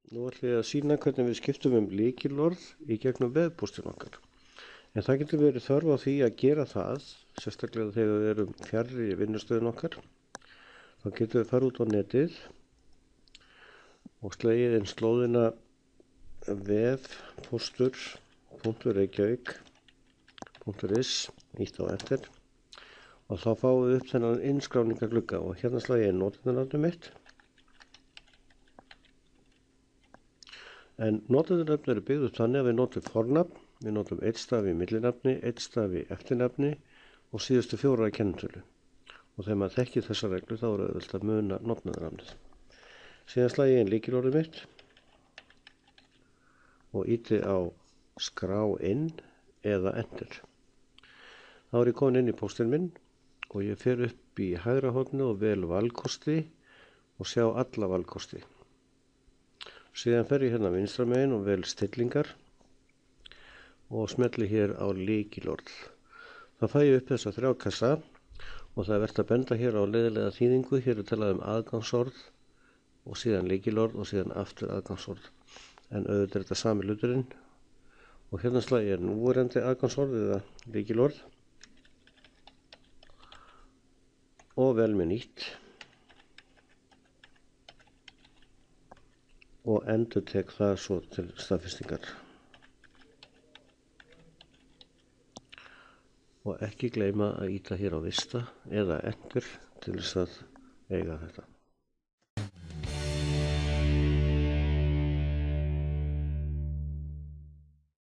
Nú ætlum ég að sýna hvernig við skiptum lykilorð í gegnum vefpóstinn okkar. En það getur verið þörf á því að gera það, sérstaklega þegar við erum fjarri vinnustöðun okkar. Þá getum við fara út á netið og slegið inn slóðina vefpóstur.reykjavík.is, ítt á enter, og þá fáum við upp þennan innskráningaglugga og hérna slæði ég inn notendanafnið mitt. En notendanöfn eru byggð upp þannig að við notum fornafn, við notum einn staf í millinafni, einn staf í eftirnafni og síðustu 4 kennitölu. Og þegar maður þekkir þessa reglu þá er auðvelt að muna notendanafnið. Síðan slæði ég inn lykilorðið mitt og ýti á skrá inn eða enter. Þá er ég komin inn í póstinn minn og ég fer upp í hægra hornið og vel valkosti og sjá alla valkosti. Síðan fer ég hérna vinstra megin og vel stillingar og smelli hér á lykilorð. Þá fæ ég upp þessa 3 kassa og það er vert að benda hér á leiðilega þýðingu. Hér er talað aðgangsorð og síðan lykilorð og síðan aftur aðgangsorð. En auðvitað er þetta sami hluturinn. Og hérna slæði ég núverandi aðgangsorð eða lykilorð og vel með nýtt. Og endurtek það svo til staðfestingar. Og ekki gleyma að ýta hér á vista eða enter til þess að eiga þetta.